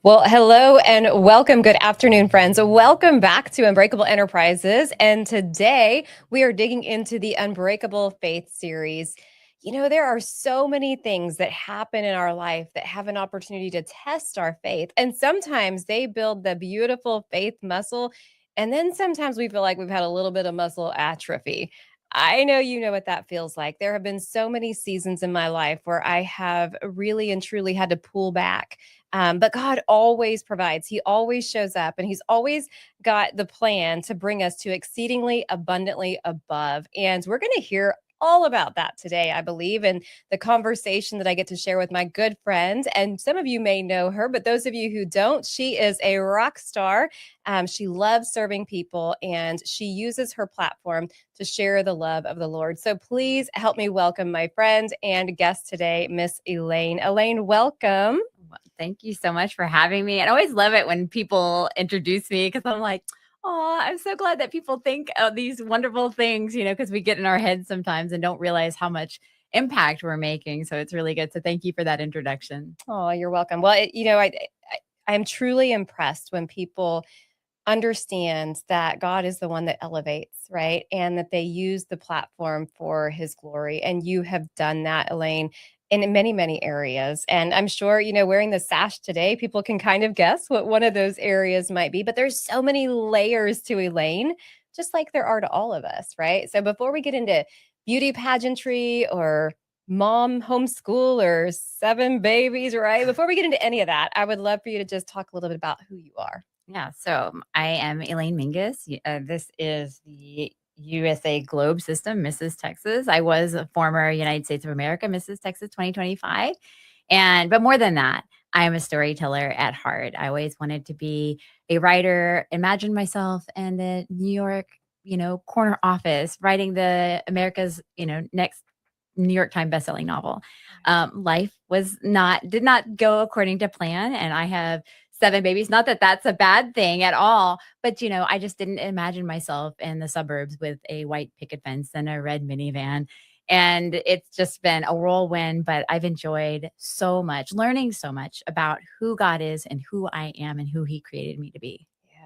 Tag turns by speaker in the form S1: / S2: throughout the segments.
S1: Well, hello and welcome. Good afternoon, friends. Welcome back to Unbreakable Enterprises. And today we are digging into the Unbreakable Faith series. There are so many things that happen in our life that have an opportunity to test our faith. And sometimes they build the beautiful faith muscle. And then sometimes we feel like we've had a little bit of muscle atrophy. I know you know what that feels like. There have been so many seasons in my life where I have really and truly had to pull back, but God always provides. He always shows up, and He's always got the plan to bring us to exceedingly abundantly above. And we're going to hear all about that today, I believe, and the conversation that I get to share with my good friend. And some of you may know her, but those of you who don't, she is a rock star. She loves serving people, and she uses her platform to share the love of the Lord. So please help me welcome my friend and guest today, Miss Elaine. Elaine, welcome.
S2: Well, thank you so much for having me. And I always love it when people introduce me because I'm like, oh, I'm so glad that people think of these wonderful things, because we get in our heads sometimes and don't realize how much impact we're making. So it's really good. So thank you for that introduction.
S1: Oh, you're welcome. Well, I'm truly impressed when people understand that God is the one that elevates, right? And that they use the platform for His glory. And you have done that, Elaine, in many, many areas. And I'm sure, wearing the sash today, people can kind of guess what one of those areas might be. But there's so many layers to Elaine, just like there are to all of us, right? So before we get into beauty pageantry or mom homeschool or 7 babies, right? Before we get into any of that, I would love for you to just talk a little bit about who you are.
S2: Yeah. So I am Elaine Mingus. This is the USA Globe System, Mrs. Texas. I was a former United States of America, Mrs. Texas 2025. But more than that, I am a storyteller at heart. I always wanted to be a writer, imagined myself in the New York, corner office, writing the America's, next New York Times bestselling novel. Life did not go according to plan. And I have 7 babies. Not that that's a bad thing at all, but I just didn't imagine myself in the suburbs with a white picket fence and a red minivan. And it's just been a whirlwind, but I've enjoyed so much, learning so much about who God is and who I am and who He created me to be.
S1: Yeah.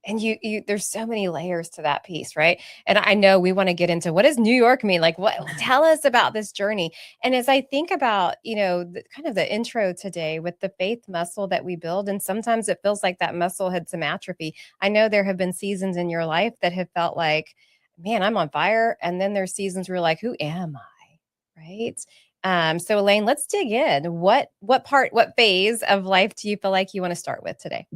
S1: And there's so many layers to that piece, right? And I know we want to get into what does New York mean? Like, tell us about this journey. And as I think about, kind of the intro today with the faith muscle that we build, and sometimes it feels like that muscle had some atrophy. I know there have been seasons in your life that have felt like, man, I'm on fire. And then there's seasons where you're like, who am I? Right. So Elaine, let's dig in. What phase of life do you feel like you want to start with today?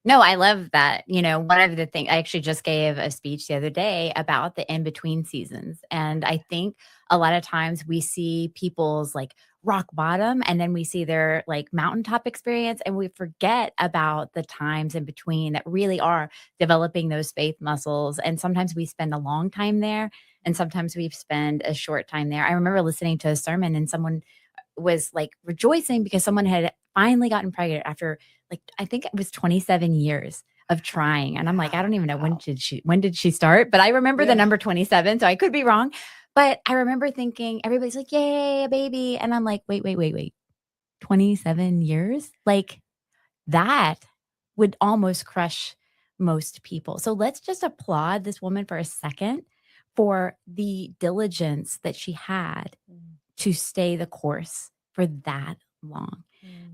S2: No, I love that. One of the things I actually just gave a speech the other day about the in between seasons. And I think a lot of times we see people's like rock bottom and then we see their like mountaintop experience and we forget about the times in between that really are developing those faith muscles. And sometimes we spend a long time there and sometimes we spend a short time there. I remember listening to a sermon and someone was like rejoicing because someone had finally gotten pregnant after like I think it was 27 years of trying. And I'm like, I don't even know when did she start? But I remember the number 27, so I could be wrong. But I remember thinking everybody's like, yay, a baby. And I'm like, wait. 27 years? Like that would almost crush most people. So let's just applaud this woman for a second for the diligence that she had to stay the course for that long.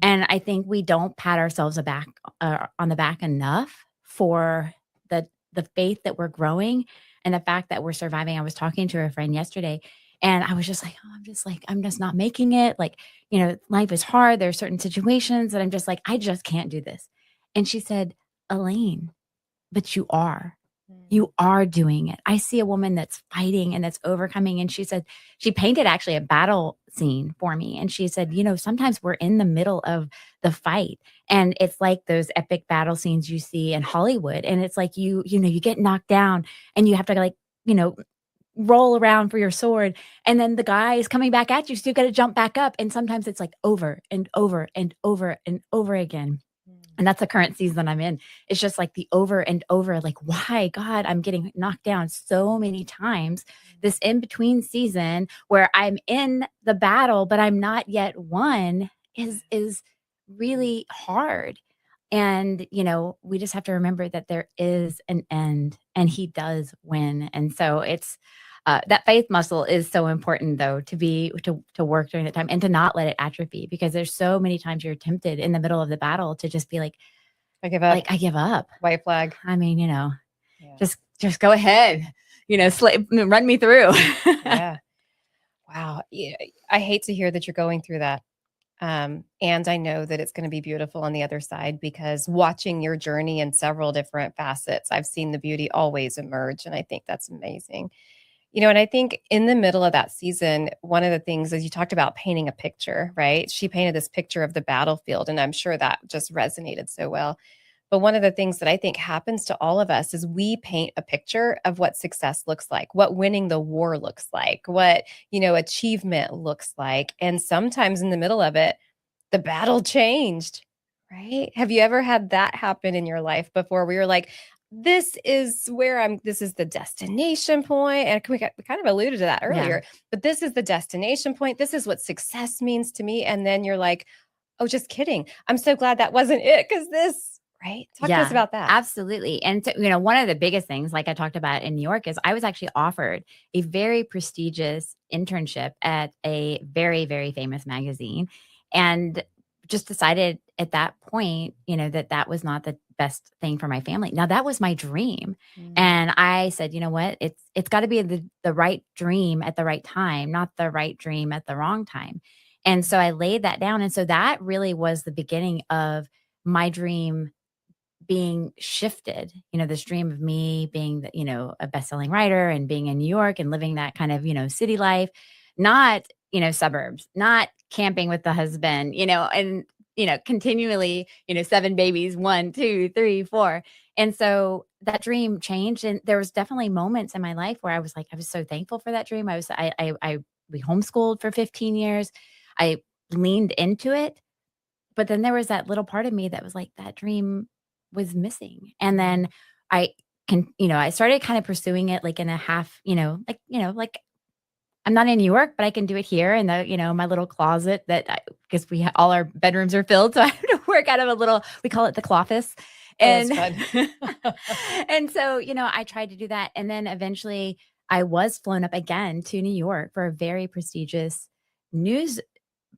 S2: And I think we don't pat ourselves on the back enough for the faith that we're growing and the fact that we're surviving. I was talking to a friend yesterday and I was just like, oh, I'm just not making it. Like, life is hard. There are certain situations that I'm just like, I just can't do this. And she said, Elaine, but you are. You are doing it. I see a woman that's fighting and that's overcoming. And she said, she painted actually a battle scene for me. And she said, sometimes we're in the middle of the fight and it's like those epic battle scenes you see in Hollywood. And it's like, you get knocked down and you have to like, roll around for your sword. And then the guy is coming back at you. So you got to jump back up. And sometimes it's like over and over and over and over again. And that's the current season I'm in. It's just like the over and over, like, why, God, I'm getting knocked down so many times. This in between season where I'm in the battle, but I'm not yet won is really hard. And, we just have to remember that there is an end and he does win. And so it's that faith muscle is so important though, to work during that time and to not let it atrophy, because there's so many times you're tempted in the middle of the battle to just be like,
S1: I give up.
S2: I give up.
S1: White flag.
S2: I mean,
S1: Yeah.
S2: just go ahead, run me through.
S1: Yeah. Wow. Yeah, I hate to hear that you're going through that. And I know that it's going to be beautiful on the other side, because watching your journey in several different facets, I've seen the beauty always emerge. And I think that's amazing. And I think in the middle of that season, one of the things is you talked about painting a picture, right? She painted this picture of the battlefield, and I'm sure that just resonated so well. But one of the things that I think happens to all of us is we paint a picture of what success looks like, what winning the war looks like, what, achievement looks like. And sometimes in the middle of it, the battle changed, right? Have you ever had that happen in your life before, where you're like, this is the destination point? And we kind of alluded to that earlier, but this is the destination point. This is what success means to me. And then you're like, oh, just kidding. I'm so glad that wasn't it, because this, right? Talk to us about that.
S2: Absolutely. And so, one of the biggest things, like I talked about in New York, is I was actually offered a very prestigious internship at a very, very famous magazine, and just decided at that point, that was not the best thing for my family. Now, that was my dream. And I said, you know what? It's got to be the right dream at the right time, not the right dream at the wrong time. And so I laid that down. And so that really was the beginning of my dream being shifted, this dream of me being, a best-selling writer and being in New York and living that kind of, city life, not, suburbs, not camping with the husband, and, continually, 7 babies, 1, 2, 3, 4. And so that dream changed. And there was definitely moments in my life where I was so thankful for that dream. We homeschooled for 15 years. I leaned into it. But then there was that little part of me that was like, that dream was missing. And then I started kind of pursuing it like in a half, like I'm not in New York, but I can do it here in my little closet because all our bedrooms are filled. So I have to work out of a little, we call it the clothis. And, and so, I tried to do that. And then eventually I was flown up again to New York for a very prestigious news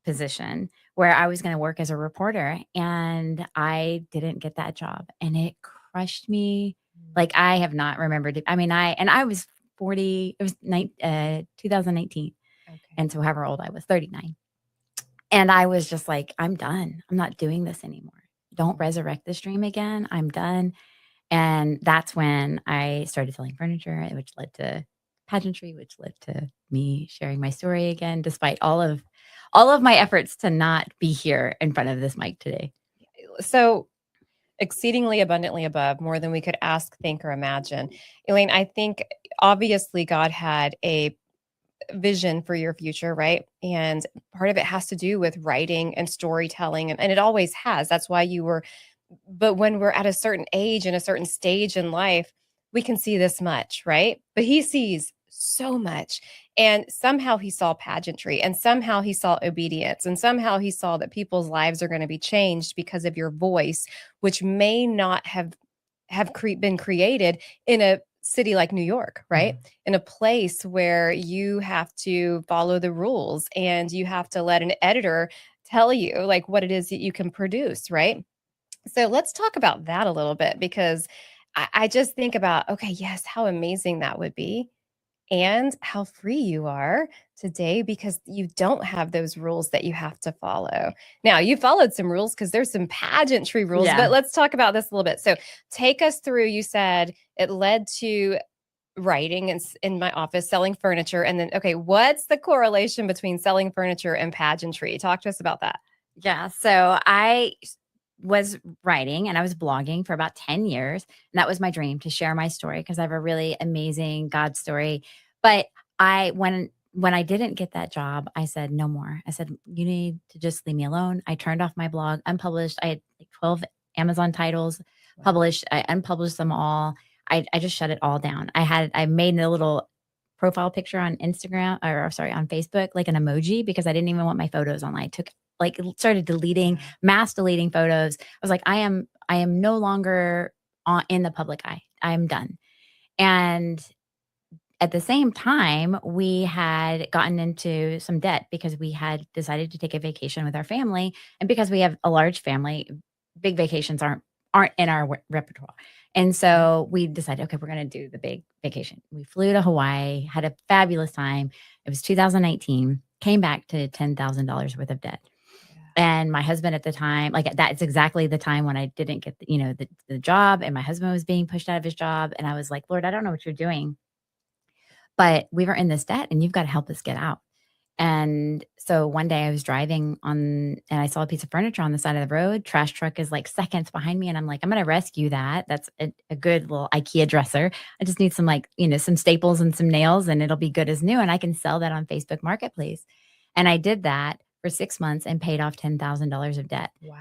S2: position where I was going to work as a reporter, and I didn't get that job, and it crushed me. Like I have not remembered it. I mean, I was 40, it was 2019. Okay. And so however old I was, 39. And I was just like, I'm done. I'm not doing this anymore. Don't resurrect this dream again. I'm done. And that's when I started selling furniture, which led to pageantry, which led to me sharing my story again, despite all of my efforts to not be here in front of this mic today.
S1: So exceedingly abundantly above, more than we could ask, think, or imagine. Elaine, I think obviously God had a vision for your future, right? And part of it has to do with writing and storytelling, and it always has. That's why but when we're at a certain age and a certain stage in life, we can see this much, right? But he sees so much. And somehow he saw pageantry, and somehow he saw obedience, and somehow he saw that people's lives are going to be changed because of your voice, which may not have been created in a city like New York, right? Mm-hmm. In a place where you have to follow the rules and you have to let an editor tell you like what it is that you can produce, right? So let's talk about that a little bit, because I just think about, okay, yes, how amazing that would be, and how free you are today because you don't have those rules that you have to follow. Now, you followed some rules because there's some pageantry rules, but let's talk about this a little bit. So take us through, you said it led to writing in my office, selling furniture. And then, okay, what's the correlation between selling furniture and pageantry? Talk to us about that.
S2: Yeah. So I was writing and I was blogging for about 10 years. And that was my dream, to share my story, because I have a really amazing God story. But when I didn't get that job, I said, no more. I said, you need to just leave me alone. I turned off my blog, unpublished. I had like 12 Amazon titles published. I unpublished them all. I just shut it all down. I made a little profile picture on Instagram, on Facebook, like an emoji, because I didn't even want my photos online. I took like started deleting, mass deleting photos. I was like, I am no longer in the public eye. I am done. And at the same time, we had gotten into some debt because we had decided to take a vacation with our family, and because we have a large family, big vacations aren't in our repertoire. And so we decided, okay, we're going to do the big vacation. We flew to Hawaii, had a fabulous time. It was 2019, came back to $10,000 worth of debt. And my husband at the time, like that's exactly the time when I didn't get the job, and my husband was being pushed out of his job. And I was like, Lord, I don't know what you're doing, but we were in this debt and you've got to help us get out. And so one day I was driving and I saw a piece of furniture on the side of the road. Trash truck is like seconds behind me. And I'm like, I'm going to rescue that. That's a good little IKEA dresser. I just need some some staples and some nails and it'll be good as new. And I can sell that on Facebook Marketplace. And I did that for 6 months and paid off $10,000 of debt.
S1: Wow.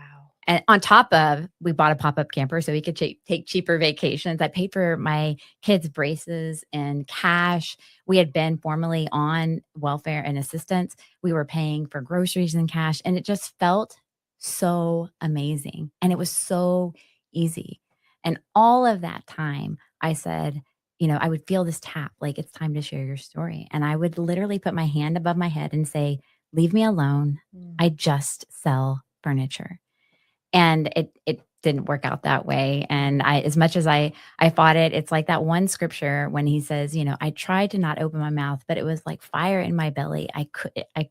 S2: And on top of, we bought a pop-up camper so we could take cheaper vacations. I paid for my kids' braces and cash. We had been formerly on welfare and assistance. We were paying for groceries in cash, and it just felt so amazing. And it was so easy. And all of that time, I said, I would feel this tap, like it's time to share your story. And I would literally put my hand above my head and say, leave me alone. I just sell furniture. And it didn't work out that way. And as much as I fought it, it's like that one scripture when he says, I tried to not open my mouth, but it was like fire in my belly. I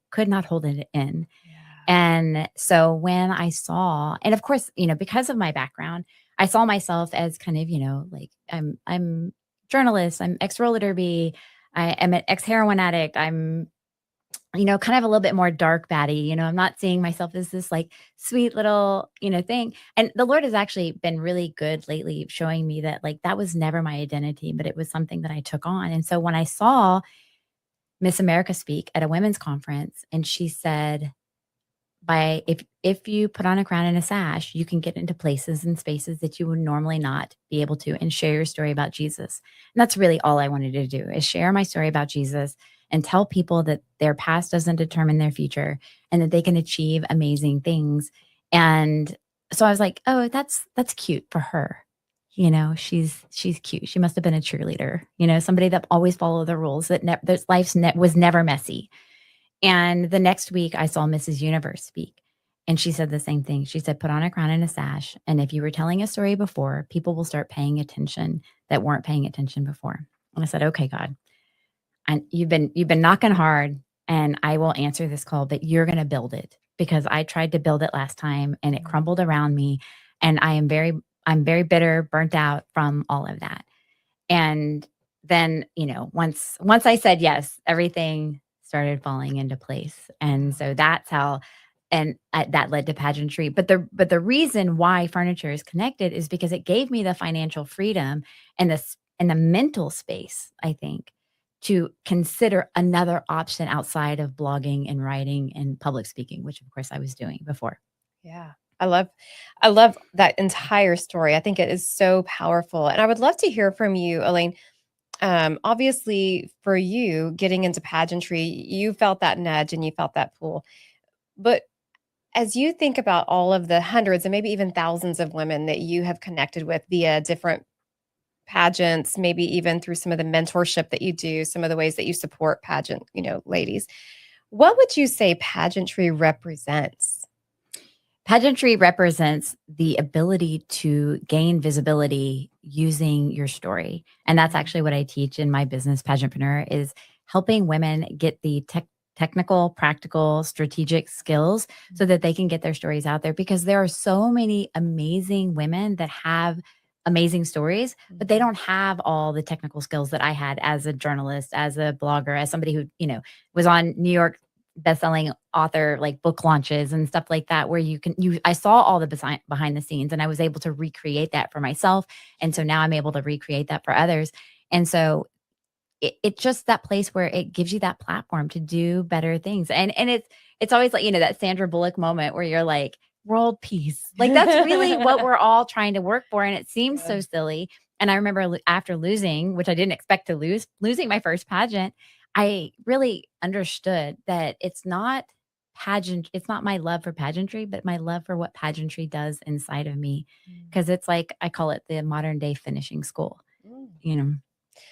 S2: could not hold it in. Yeah. And so when I saw, and of course, because of my background, I saw myself as kind of, like I'm journalist, I'm ex-roller derby, I am an ex-heroin addict, I'm kind of a little bit more dark baddie. I'm not seeing myself as this like sweet little, thing. And the Lord has actually been really good lately showing me that like that was never my identity, but it was something that I took on. And so when I saw Miss America speak at a women's conference, and she said, if you put on a crown and a sash, you can get into places and spaces that you would normally not be able to and share your story about Jesus. And that's really all I wanted to do, is share my story about Jesus and tell people that their past doesn't determine their future and that they can achieve amazing things. And so I was like, oh, that's cute for her. She's cute. She must have been a cheerleader, somebody that always followed the rules, that was never messy. And the next week I saw Mrs. Universe speak, and she said the same thing. She said, put on a crown and a sash. And if you were telling a story before, people will start paying attention that weren't paying attention before. And I said, okay, God, and you've been knocking hard, and I will answer this call, but you're going to build it, because I tried to build it last time and it crumbled around me. And I'm very bitter, burnt out from all of that. And then, once I said yes, everything started falling into place. And so that's how, and that led to pageantry. But the reason why furniture is connected is because it gave me the financial freedom and the mental space, I think, to consider another option outside of blogging and writing and public speaking, which of course I was doing before.
S1: Yeah. I love that entire story. I think it is so powerful. And I would love to hear from you, Elaine. Obviously for you getting into pageantry, you felt that nudge and you felt that pull. But as you think about all of the hundreds and maybe even thousands of women that you have connected with via different pageants, maybe even through some of the mentorship that you do, some of the ways that you support pageant, ladies, what would you say pageantry represents?
S2: Pageantry represents the ability to gain visibility using your story. And that's actually what I teach in my business, Pageantpreneur, is helping women get the technical, practical, strategic skills so that they can get their stories out there, because there are so many amazing women that have amazing stories, but they don't have all the technical skills that I had as a journalist, as a blogger, as somebody who, was on New York bestselling author, like book launches and stuff like that, where I saw all the behind the scenes, and I was able to recreate that for myself. And so now I'm able to recreate that for others. And so it's just that place where it gives you that platform to do better things. And it's always like, that Sandra Bullock moment where you're like, world peace. Like that's really what we're all trying to work for. And it seems so silly. And I remember after losing, which I didn't expect to losing my first pageant, I really understood that it's not pageant. It's not my love for pageantry, but my love for what pageantry does inside of me. Because it's like, I call it the modern day finishing school,
S1: Mm.
S2: you know.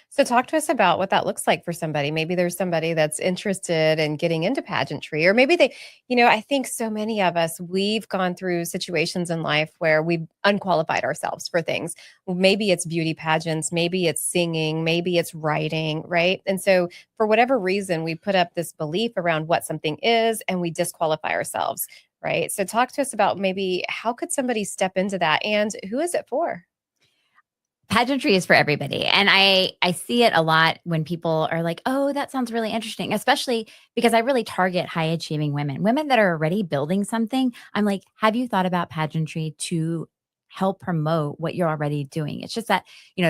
S1: So talk to us about what that looks like for somebody. Maybe there's somebody that's interested in getting into pageantry, or maybe they, I think so many of us, we've gone through situations in life where we've unqualified ourselves for things. Maybe it's beauty pageants, maybe it's singing, maybe it's writing, right? And so for whatever reason, we put up this belief around what something is and we disqualify ourselves, right? So talk to us about maybe how could somebody step into that and who is it for?
S2: Pageantry is for everybody. And I see it a lot when people are like, "Oh, that sounds really interesting," especially because I really target high achieving women, women that are already building something. I'm like, "Have you thought about pageantry to help promote what you're already doing?" It's just that,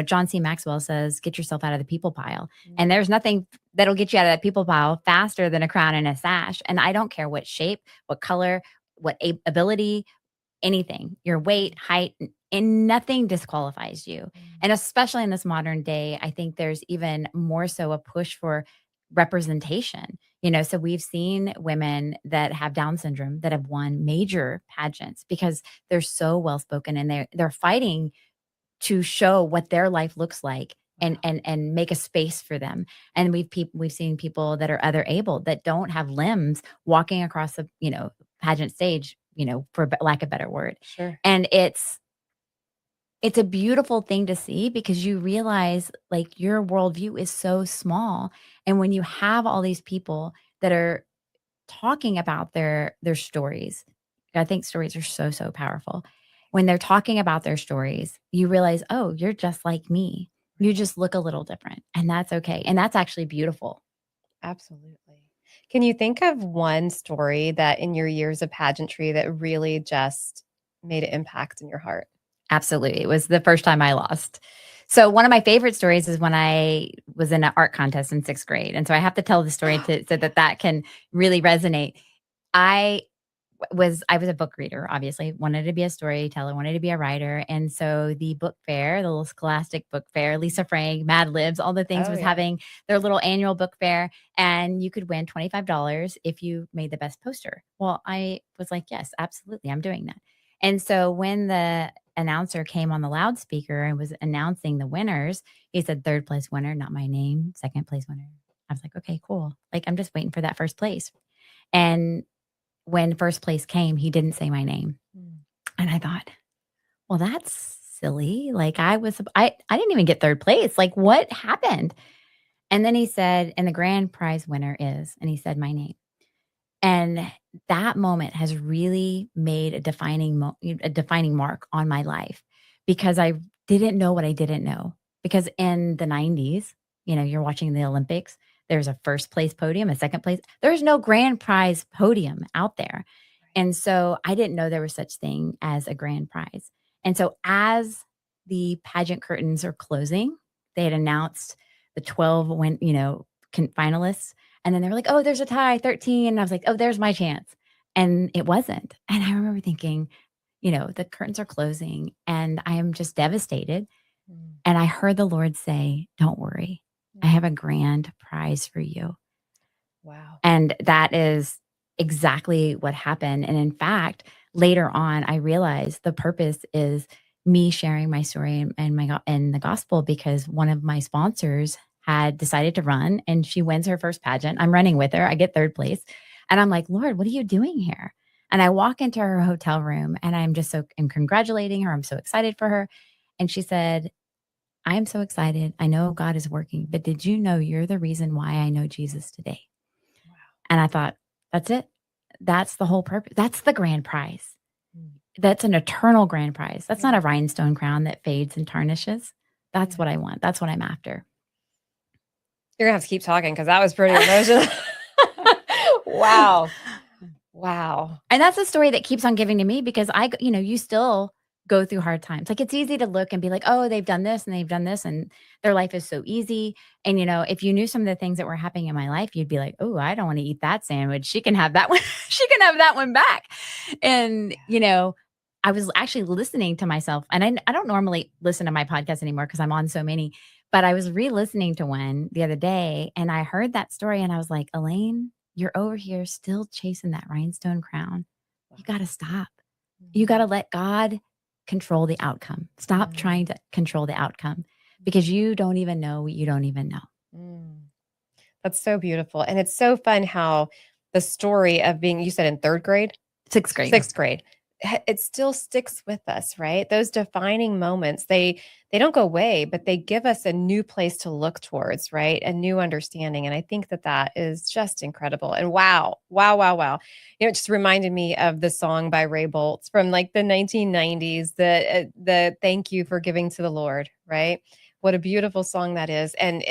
S2: John C. Maxwell says, "Get yourself out of the people pile." And there's nothing that'll get you out of that people pile faster than a crown and a sash. And I don't care what shape, what color, what ability, anything, your weight, height, and nothing disqualifies you. And especially in this modern day, I think there's even more so a push for representation. So we've seen women that have Down syndrome that have won major pageants because they're so well spoken, and they're fighting to show what their life looks like and make a space for them. And we've seen people that are other able that don't have limbs walking across the pageant stage, for lack of a better word.
S1: Sure.
S2: And it's a beautiful thing to see because you realize like your worldview is so small. And when you have all these people that are talking about their stories, I think stories are so, so powerful. When they're talking about their stories, you realize, oh, you're just like me. You just look a little different. And that's okay. And that's actually beautiful.
S1: Absolutely. Can you think of one story that in your years of pageantry that really just made an impact in your heart?
S2: Absolutely. It was the first time I lost. So one of my favorite stories is when I was in an art contest in 6th grade. And so I have to tell the story so that can really resonate. I I was a book reader, obviously, wanted to be a storyteller, wanted to be a writer. And so the book fair, the little scholastic book fair, Lisa Frank, Mad Libs, all the things
S1: Oh,
S2: was
S1: yeah.
S2: having their little annual book fair. And you could win $25 if you made the best poster. Well, I was like, yes, absolutely. I'm doing that. And so when the announcer came on the loudspeaker and was announcing the winners, he said, third place winner, not my name, second place winner. I was like, okay, cool. Like, I'm just waiting for that first place. And when first place came, he didn't say my name. And I thought, well, that's silly. Like I didn't even get third place. Like what happened? And then he said, and the grand prize winner is, and he said my name. And that moment has really made a defining mark on my life because I didn't know what I didn't know. Because in the 90s, you're watching the Olympics, there's a first place podium, a second place. There's no grand prize podium out there. And so I didn't know there was such thing as a grand prize. And so as the pageant curtains are closing, they had announced the 12 finalists. And then they were like, oh, there's a tie, 13. And I was like, oh, there's my chance. And it wasn't. And I remember thinking, the curtains are closing and I am just devastated. And I heard the Lord say, don't worry. I have a grand prize for you.
S1: Wow.
S2: And that is exactly what happened. And in fact, later on, I realized the purpose is me sharing my story and the gospel because one of my sponsors had decided to run and she wins her first pageant. I'm running with her. I get third place. And I'm like, Lord, what are you doing here? And I walk into her hotel room and I'm congratulating her. I'm so excited for her. And she said, I am so excited. I know God is working, but did you know you're the reason why I know Jesus today?
S1: Wow.
S2: And I thought, that's it. That's the whole purpose. That's the grand prize. That's an eternal grand prize. That's not a rhinestone crown that fades and tarnishes. That's what I want. That's what I'm after.
S1: You're gonna have to keep talking because that was pretty emotional. Wow. Wow.
S2: And that's a story that keeps on giving to me because you still go through hard times. Like it's easy to look and be like, oh, they've done this and they've done this and their life is so easy. And, if you knew some of the things that were happening in my life, you'd be like, oh, I don't want to eat that sandwich. She can have that one. She can have that one back. And, I was actually listening to myself and I don't normally listen to my podcast anymore because I'm on so many, but I was re-listening to one the other day and I heard that story and I was like, Elaine, you're over here still chasing that rhinestone crown. You got to stop. You got to let God control the outcome. Stop trying to control the outcome because you don't even know what you don't even know.
S1: That's so beautiful. And it's so fun how the story of being, you said in third grade?
S2: Sixth grade.
S1: Sixth grade. It still sticks with us, right? Those defining moments, they don't go away, but they give us a new place to look towards, right? A new understanding. And I think that is just incredible. And wow. It just reminded me of the song by Ray Boltz from like the 1990s, the Thank You for Giving to the Lord, right? What a beautiful song that is. And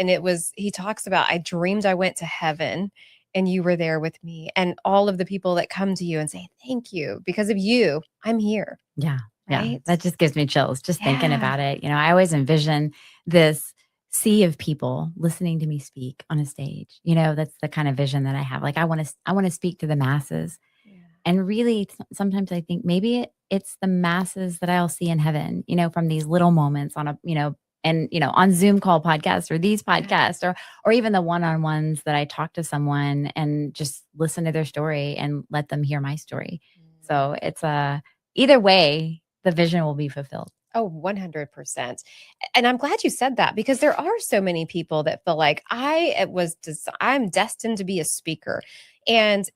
S1: he talks about, I dreamed I went to heaven and you were there with me, and all of the people that come to you and say, thank you, because of you, I'm here.
S2: Yeah.
S1: Right?
S2: Yeah. That just gives me chills just thinking about it. I always envision this sea of people listening to me speak on a stage. That's the kind of vision that I have. Like I want to speak to the masses. Yeah. And really sometimes I think maybe it's the masses that I'll see in heaven, from these little moments on on Zoom call podcasts or these podcasts or even the one-on-ones that I talk to someone and just listen to their story and let them hear my story. So it's either way, the vision will be fulfilled.
S1: Oh, 100%. And I'm glad you said that because there are so many people that feel like I'm destined to be a speaker. And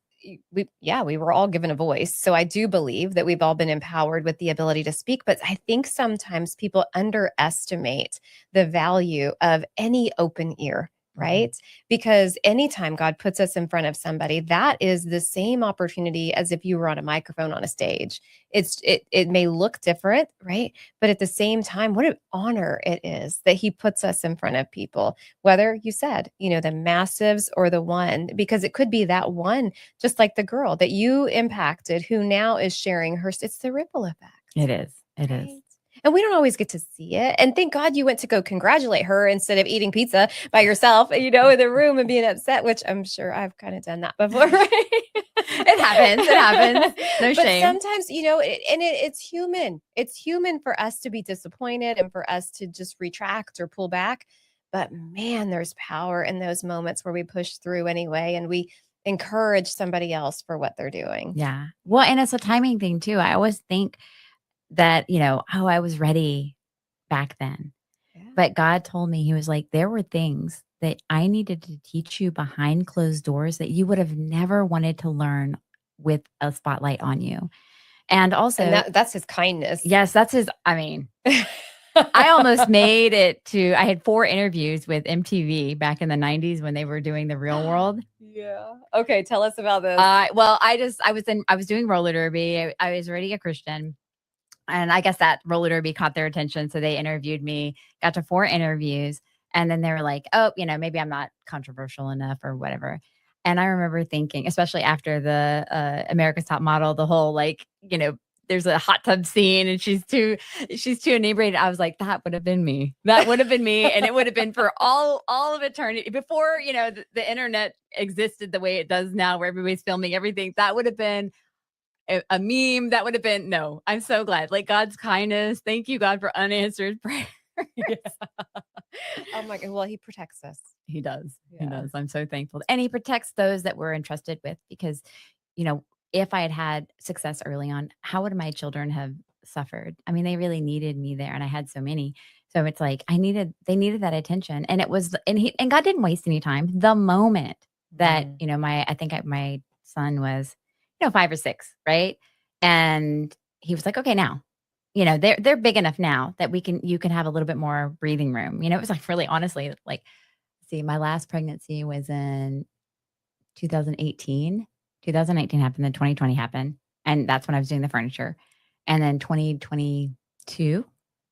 S1: we were all given a voice. So I do believe that we've all been empowered with the ability to speak. But I think sometimes people underestimate the value of any open ear, right? Mm-hmm. Because anytime God puts us in front of somebody, that is the same opportunity as if you were on a microphone on a stage. It may look different, right? But at the same time, what an honor it is that he puts us in front of people, whether you said, the massives or the one, because it could be that one, just like the girl that you impacted who now is sharing it's the ripple effect.
S2: It is. It is.
S1: And we don't always get to see it. And thank God you went to go congratulate her instead of eating pizza by yourself, in the room and being upset, which I'm sure I've kind of done that before, right?
S2: It happens. No shame.
S1: But sometimes, it's human. It's human for us to be disappointed and for us to just retract or pull back. But man, there's power in those moments where we push through anyway and we encourage somebody else for what they're doing.
S2: Yeah. Well, and it's a timing thing too. I always think that, I was ready back then. Yeah. But God told me, he was like, there were things that I needed to teach you behind closed doors that you would have never wanted to learn with a spotlight on you. And also,
S1: and that's his kindness.
S2: Yes, that's his, I almost made it I had 4 interviews with MTV back in the 90s when they were doing The Real World.
S1: Yeah. Okay. Tell us about this.
S2: Well, I was doing roller derby. I was already a Christian. And I guess that roller derby caught their attention. So they interviewed me, got to 4 interviews. And then they were like, oh, maybe I'm not controversial enough or whatever. And I remember thinking, especially after the America's Top Model, the whole there's a hot tub scene and she's too inebriated. I was like, that would have been me. That would have been me. And it would have been for all of eternity before, the internet existed the way it does now, where everybody's filming everything. That would have been a meme. That would have been, no, I'm so glad. Like God's kindness. Thank you, God, for unanswered prayer.
S1: Oh my God. Well, he protects us.
S2: He does. Yeah. He does. I'm so thankful. And he protects those that we're entrusted with because, if I had had success early on, how would my children have suffered? I mean, they really needed me there and I had so many. So it's like, they needed that attention. And it was, and God didn't waste any time. The moment that, my son was, 5 or 6, right? And he was like, okay, now, they're big enough now that you can have a little bit more breathing room. It was like really honestly, like, see, my last pregnancy was in 2018. 2019 happened, then 2020 happened. And that's when I was doing the furniture. And then 2022.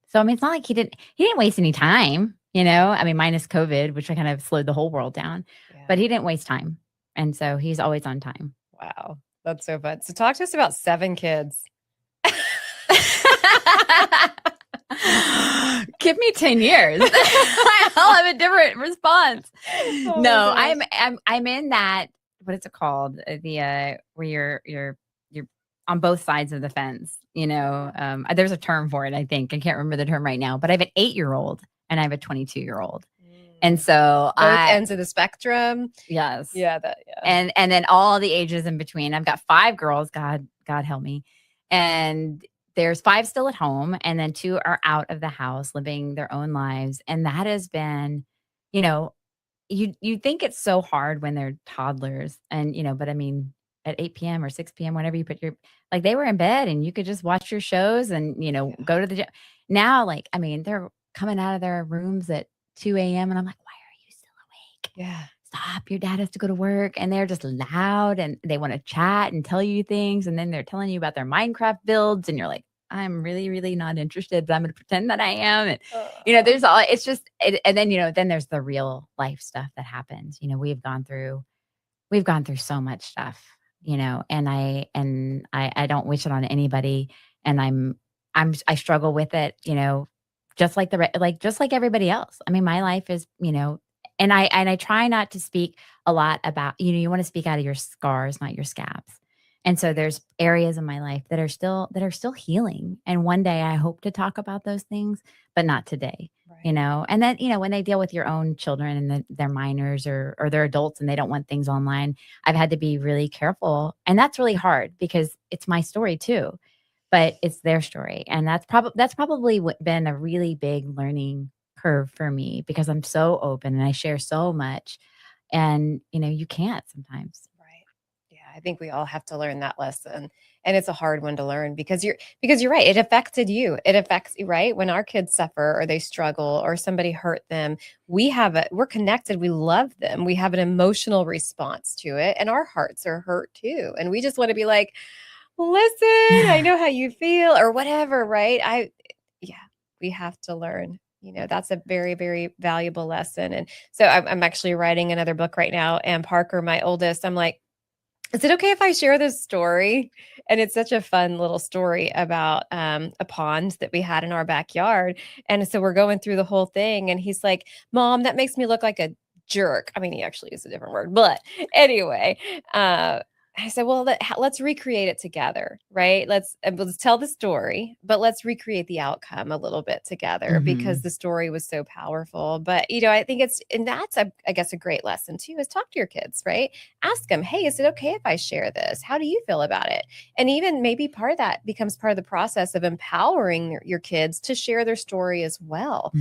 S2: So, it's not like he didn't waste any time, minus COVID, which kind of slowed the whole world down, but he didn't waste time. And so he's always on time.
S1: Wow. That's so fun. So talk to us about 7 kids.
S2: Give me 10 years. I'll have a different response. Oh, no, I'm in that. What is it called? The where you're on both sides of the fence. There's a term for it. I think I can't remember the term right now. But I have an 8-year-old and I have a 22-year-old, And so
S1: both ends of the spectrum.
S2: yes.
S1: Yeah.
S2: And then all the ages in between. I've got 5 girls, God help me. And there's 5 still at home, and then 2 are out of the house living their own lives. And that has been, you know, you think it's so hard when they're toddlers and, but I mean, at 8 p.m. or 6 p.m., whenever you put like they were in bed and you could just watch your shows and, go to the gym. Now, like, I mean, they're coming out of their rooms at 2 a.m. and I'm like, why are you still awake?
S1: Yeah.
S2: Stop, your dad has to go to work. And they're just loud and they want to chat and tell you things. And then they're telling you about their Minecraft builds. And you're like, I'm really, really not interested, but I'm going to pretend that I am. And, there's all, it's just, and then, then there's the real life stuff that happens. We've gone through so much stuff, and I don't wish it on anybody. And I struggle with it, just like just like everybody else. I mean, my life is, and I try not to speak a lot about, you want to speak out of your scars, not your scabs. And so there's areas in my life that are still healing. And one day I hope to talk about those things, but not today,
S1: right.
S2: And then, when they deal with your own children and they're minors or they're adults and they don't want things online, I've had to be really careful. And that's really hard because it's my story too, but it's their story. And that's probably been a really big learning curve for me because I'm so open and I share so much. And, you can't sometimes.
S1: Right. Yeah. I think we all have to learn that lesson. And it's a hard one to learn because you're right. It affected you. It affects you, right? When our kids suffer or they struggle or somebody hurt them, we're connected. We love them. We have an emotional response to it and our hearts are hurt too. And we just want to be like, listen, I know how you feel or whatever, right? We have to learn. That's a very, very valuable lesson. And so I'm actually writing another book right now. And Parker, my oldest, I'm like, is it okay if I share this story? And it's such a fun little story about a pond that we had in our backyard. And so we're going through the whole thing. And he's like, Mom, that makes me look like a jerk. I mean, he actually used a different word. But anyway, I said, well, let's recreate it together, right? Let's tell the story, but let's recreate the outcome a little bit together because the story was so powerful. But, I think that's, I guess, a great lesson too, is talk to your kids, right? Ask them, hey, is it okay if I share this? How do you feel about it? And even maybe part of that becomes part of the process of empowering your kids to share their story as well.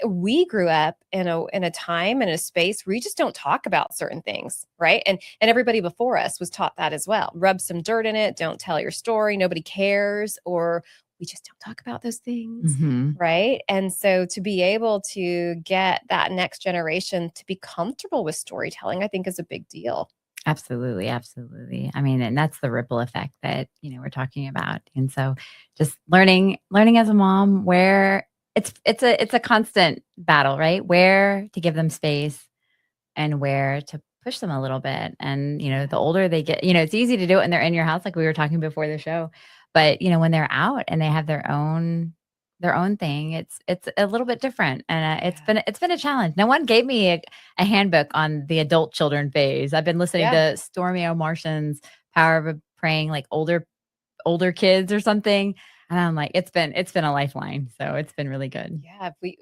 S1: We grew up in a time and a space where you just don't talk about certain things, right? And everybody before us was taught that as well. Rub some dirt in it. Don't tell your story. Nobody cares, or we just don't talk about those things, right? And so to be able to get that next generation to be comfortable with storytelling, I think is a big deal.
S2: Absolutely. Absolutely. I mean, and that's the ripple effect that, we're talking about. And so just learning as a mom where it's a constant battle, right? Where to give them space and where to push them a little bit. And, the older they get, it's easy to do it when they're in your house, like we were talking before the show. But, when they're out and they have their own thing, it's a little bit different. And it's been a challenge. No one gave me a handbook on the adult children phase. I've been listening to Stormy O'Martian's Power of Praying, like older kids or something. And I'm like, it's been a lifeline. So it's been really good.
S1: Yeah. If we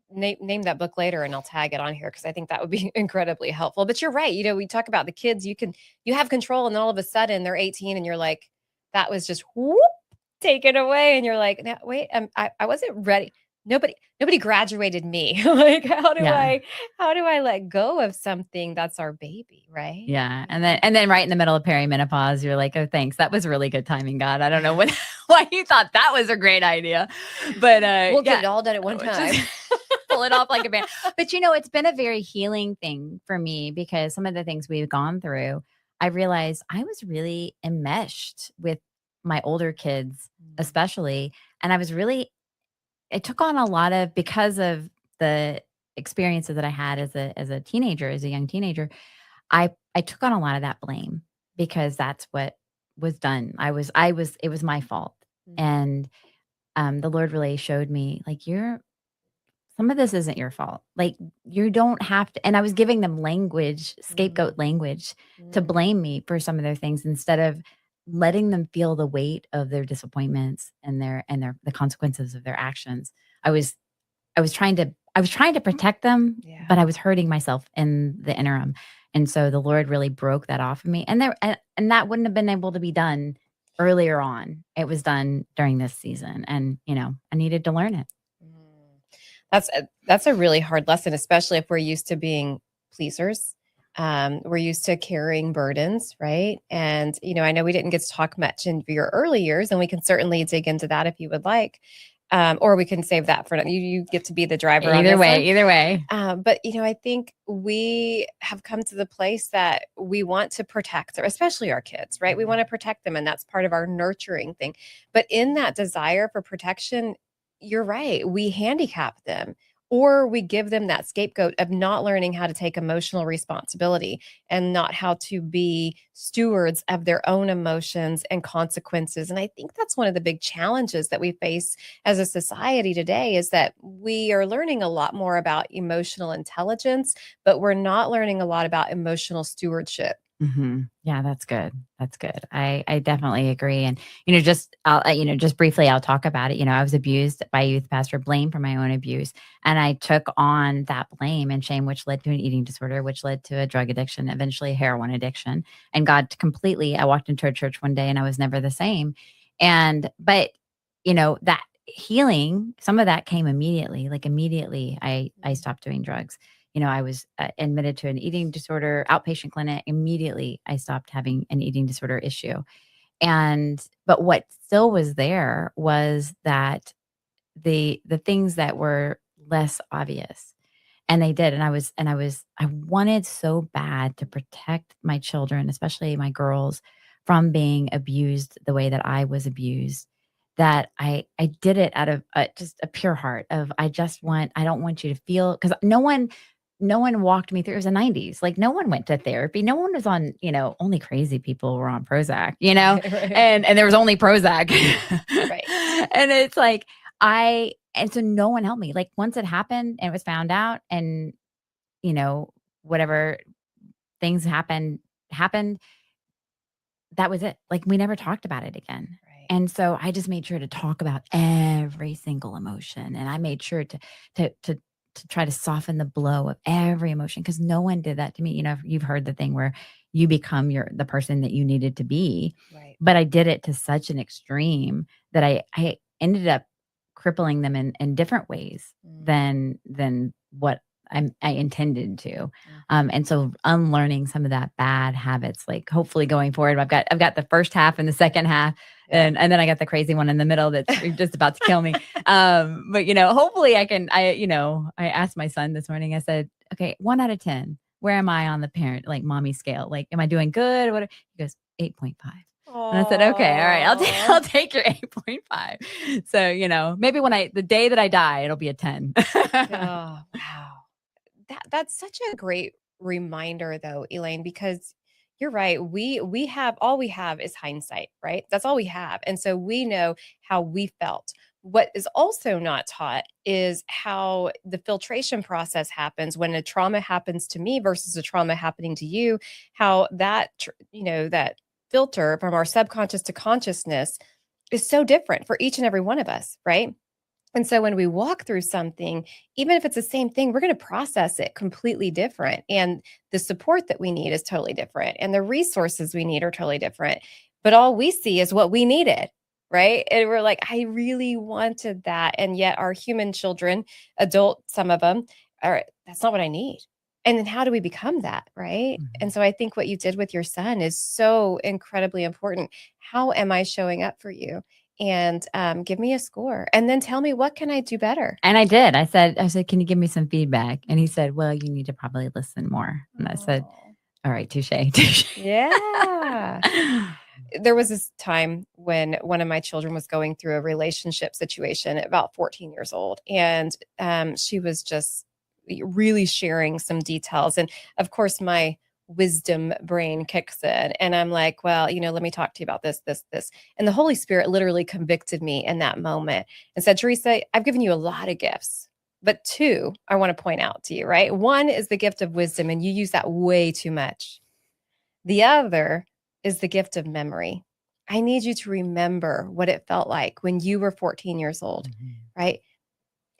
S1: name that book later and I'll tag it on here because I think that would be incredibly helpful. But you're right. We talk about the kids, you have control and then all of a sudden they're 18 and you're like, that was just whoop, taken away. And you're like, no, wait, I wasn't ready. Nobody graduated me. Like, how do I let go of something that's our baby, right?
S2: Yeah. And then right in the middle of perimenopause, you're like, oh, thanks. That was really good timing, God. I don't know why you thought that was a great idea. But
S1: we'll get it all done at one time.
S2: Pull it off like a band. But it's been a very healing thing for me because some of the things we've gone through, I realized I was really enmeshed with my older kids, especially. And it took on a lot of, because of the experiences that I had as a teenager, as a young teenager, I took on a lot of that blame because that's what was done. It was my fault. And the Lord really showed me, like, some of this isn't your fault. Like, you don't have to. And I was giving them scapegoat language to blame me for some of their things instead of letting them feel the weight of their disappointments and the consequences of their actions. I was trying to I was trying to protect them,
S1: Yeah.
S2: but I was hurting myself in the interim. And so the Lord really broke that off of me. And that wouldn't have been able to be done earlier on. It was done during this season. And, I needed to learn it.
S1: Mm. That's a really hard lesson, especially if we're used to being pleasers. We're used to carrying burdens, right? And I know we didn't get to talk much in your early years, and we can certainly dig into that if you would like, or we can save that for you. You get to be the driver on this one.
S2: Either way.
S1: But I think we have come to the place that we want to protect, especially our kids, right? We want to protect them, and that's part of our nurturing thing. But in that desire for protection, you're right, we handicap them, or we give them that scapegoat of not learning how to take emotional responsibility and not how to be stewards of their own emotions and consequences. And I think that's one of the big challenges that we face as a society today, is that we are learning a lot more about emotional intelligence, but we're not learning a lot about emotional stewardship.
S2: Yeah, that's good. That's good. I definitely agree. And, just briefly, I'll talk about it. I was abused by a youth pastor, blamed for my own abuse. And I took on that blame and shame, which led to an eating disorder, which led to a drug addiction, eventually a heroin addiction. And I walked into a church one day and I was never the same. But that healing, some of that came immediately. Like immediately I stopped doing drugs. I was admitted to an eating disorder outpatient clinic. Immediately, I stopped having an eating disorder issue. But what still was there was that the things that were less obvious, and they did. I wanted so bad to protect my children, especially my girls, from being abused the way that I was abused, that I did it out of just a pure heart of, I don't want you to feel, because no one walked me through. It was the 90s. Like no one went to therapy. No one was on, only crazy people were on Prozac,
S1: Right.
S2: and there was only Prozac.
S1: Right.
S2: And it's like, and so no one helped me. Like once it happened and it was found out, and, whatever things happened, that was it. Like we never talked about it again.
S1: Right.
S2: And so I just made sure to talk about every single emotion. And I made sure to try to soften the blow of every emotion, because no one did that to me. You've heard the thing where you become the person that you needed to be.
S1: Right.
S2: But I did it to such an extreme that I ended up crippling them in different ways than what I intended to. And so unlearning some of that bad habits, like hopefully going forward, I've got the first half and the second half. Yeah. And then I got the crazy one in the middle that's just about to kill me. But hopefully I asked my son this morning, I said, okay, 1 out of 10, where am I on the parent, like mommy scale? Like, am I doing good or what? He goes 8.5. And I said, okay, all right, I'll take your 8.5. So, maybe the day that I die, it'll be a 10.
S1: Oh, wow. That's such a great reminder though, Elaine, because you're right. We have, all we have is hindsight, right? That's all we have. And so we know how we felt. What is also not taught is how the filtration process happens when a trauma happens to me versus a trauma happening to you, how that filter from our subconscious to consciousness is so different for each and every one of us, right? And so when we walk through something, even if it's the same thing, we're going to process it completely different. And the support that we need is totally different. And the resources we need are totally different. But all we see is what we needed, right? And we're like, I really wanted that. And yet our human children, adult, some of them, are, that's not what I need. And then how do we become that, right? And so I think what you did with your son is so incredibly important. How am I showing up for you? And give me a score, and then tell me, what can I do better?
S2: And I did. I said, can you give me some feedback? And he said, well, you need to probably listen more. And I said, all right, touche.
S1: Yeah. There was this time when one of my children was going through a relationship situation at about 14 years old. And she was just really sharing some details. And of course, my wisdom brain kicks in. And I'm like, well, let me talk to you about this, this, this. And the Holy Spirit literally convicted me in that moment and said, Theresa, I've given you a lot of gifts, but 2, I want to point out to you, right? 1 is the gift of wisdom, and you use that way too much. The other is the gift of memory. I need you to remember what it felt like when you were 14 years old, right?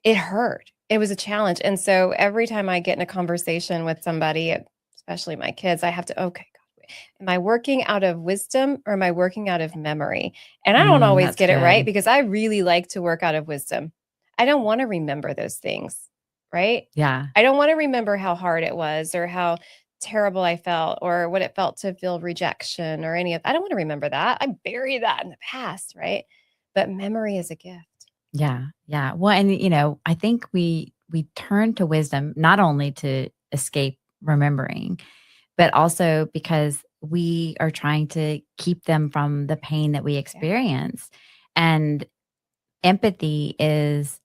S1: It hurt. It was a challenge. And so every time I get in a conversation with somebody, especially my kids, I have to, okay, God, am I working out of wisdom or am I working out of memory? And I don't always
S2: That's
S1: get it right
S2: good.
S1: because I really like to work out of wisdom. I don't want to remember those things, right?
S2: Yeah.
S1: I don't want to remember how hard it was or how terrible I felt or what it felt to feel rejection or any of I don't want to remember that. I bury that in the past, right? But memory is a gift.
S2: Yeah. Yeah. Well, and I think we turn to wisdom not only to escape remembering, but also because we are trying to keep them from the pain that we
S1: Yeah.
S2: experience. And empathy is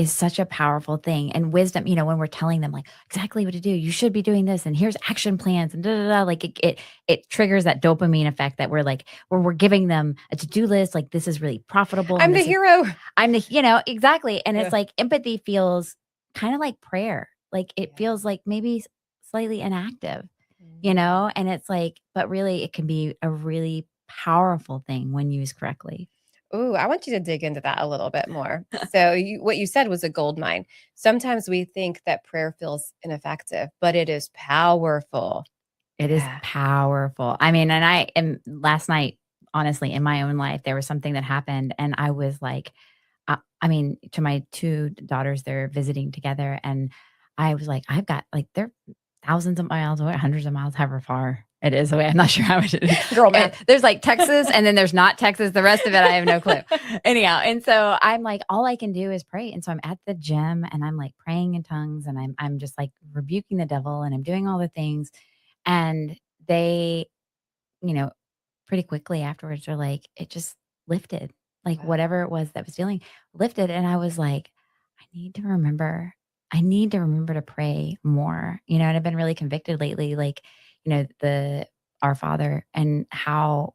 S2: such a powerful thing. And wisdom, when we're telling them like exactly what to do, you should be doing this, and here's action plans, and da, da, da, like it triggers that dopamine effect that we're like, where we're giving them a to-do list, like this is really profitable.
S1: I'm
S2: And
S1: the
S2: this is,
S1: hero.
S2: I'm the, exactly. And it's
S1: Yeah.
S2: like empathy feels kind of like prayer. Like it
S1: Yeah.
S2: feels like maybe slightly inactive,
S1: Mhm.
S2: and it's like, but really it can be a really powerful thing when used correctly.
S1: Ooh, I want you to dig into that a little bit more. So, what you said was a gold mine. Sometimes we think that prayer feels ineffective, but it is powerful.
S2: It is
S1: Yeah.
S2: powerful. I mean, and last night, honestly, in my own life, there was something that happened, and I was like, I mean, to my 2 daughters, they're visiting together, and I was like, I've got like, they're thousands of miles away, hundreds of miles, however far it is away. I'm not sure how much it is.
S1: Girl math.
S2: There's like Texas, and then there's not Texas. The rest of it, I have no clue. Anyhow, and so I'm like, all I can do is pray. And so I'm at the gym, and I'm like praying in tongues, and I'm just like rebuking the devil, and I'm doing all the things. And they, you know, pretty quickly afterwards are like, it just lifted. Like
S1: Wow.
S2: whatever it was that was feeling lifted. And I was like, I need to remember. I need to remember to pray more. And I've been really convicted lately, like, the Our Father, and how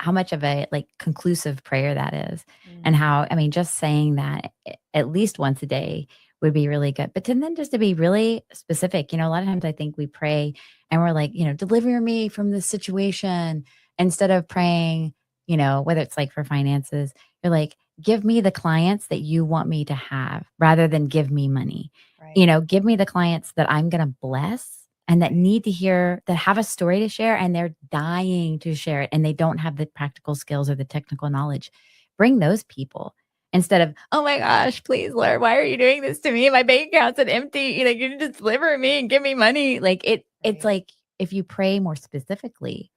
S2: much of a like conclusive prayer that is. And
S1: Mm,
S2: how, I mean, just saying that at least once a day would be really good. But then just to be really specific, a lot of times I think we pray and we're like, deliver me from this situation, instead of praying, whether it's like for finances, you're like, give me the clients that you want me to have rather than give me money.
S1: right.
S2: Give me the clients that I'm going to bless and that
S1: Right.
S2: need to hear, that have a story to share, and they're dying to share it, and they don't have the practical skills or the technical knowledge. Bring those people instead of, oh my gosh, please, Lord, why are you doing this to me? My bank account's an empty, you just deliver me and give me money. Like it's
S1: Right.
S2: like, if you pray more specifically,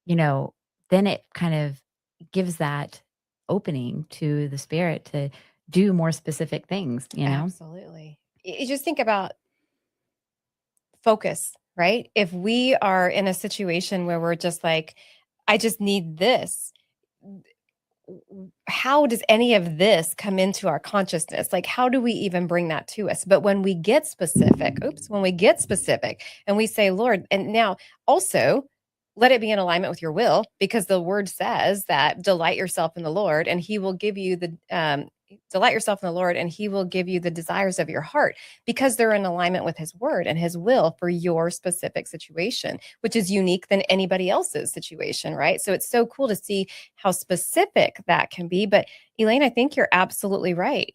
S2: you know, then it kind of gives that opening to the spirit to do more specific things.
S1: Absolutely. You just think about focus, right? If we are in a situation where we're just like, I just need this, how does any of this come into our consciousness? Like, how do we even bring that to us? But when we get specific, when we get specific and we say, Lord, and now also let it be in alignment with your will, because the word says that delight yourself in the Lord and he will give you delight yourself in the Lord and he will give you the desires of your heart, because they're in alignment with his word and his will for your specific situation, which is unique than anybody else's situation, right? So it's so cool to see how specific that can be. But Elaine, I think you're absolutely right.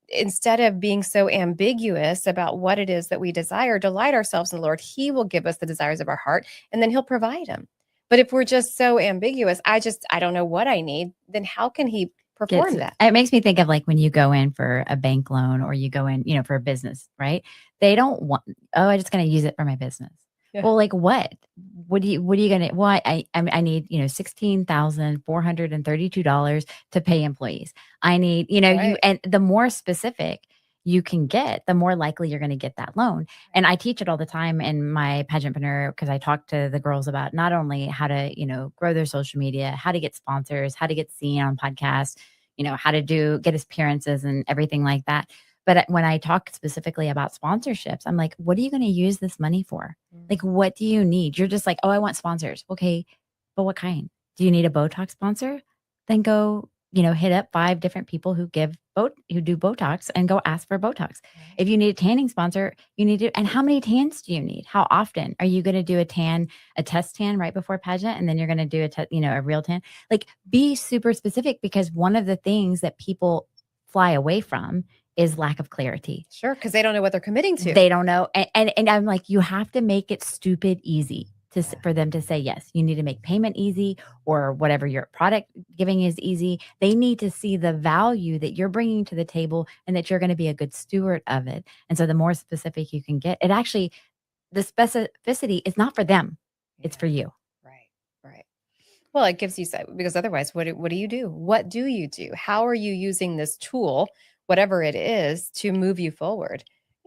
S1: Instead of being so ambiguous about what it is that we desire, delight ourselves in the Lord. He will give us the desires of our heart and then he'll provide them. But if we're just so ambiguous, I don't know what I need, then how can he perform that?
S2: It makes me think of like when you go in for a bank loan, or you go in, for a business, right? They don't want, oh, I'm just going to use it for my business.
S1: Yeah.
S2: Well, like what? What are you going to, what? I need, $16,432 to pay employees. I need,
S1: Right.
S2: and the more specific you can get, the more likely you're going to get that loan. And I teach it all the time in my pageantpreneur, because I talk to the girls about not only how to, grow their social media, how to get sponsors, how to get seen on podcasts, how to get appearances and everything like that. But when I talk specifically about sponsorships, I'm like, what are you going to use this money for?
S1: Mm,
S2: Like, what do you need? You're just like, oh, I want sponsors. Okay, but what kind? Do you need a Botox sponsor? Then go, hit up 5 different people who who do Botox, and go ask for Botox.
S1: right.
S2: If you need a tanning sponsor, you need to, and how many tans do you need? How often are you going to do a test tan right before pageant, and then you're going to do a real tan? Like, be super specific, because one of the things that people fly away from is lack of clarity.
S1: Sure, because they don't know what they're committing to.
S2: They don't know. And I'm like, you have to make it stupid easy for them to say yes. You need to make payment easy, or whatever your product giving is easy. They need to see the value that you're bringing to the table and that you're going to be a good steward of it. And so the more specific you can get, it actually, the specificity is not for them. It's for you.
S1: Right. Right. Well, it gives you because otherwise, what do you do? What do you do? How are you using this tool, whatever it is, to move you forward?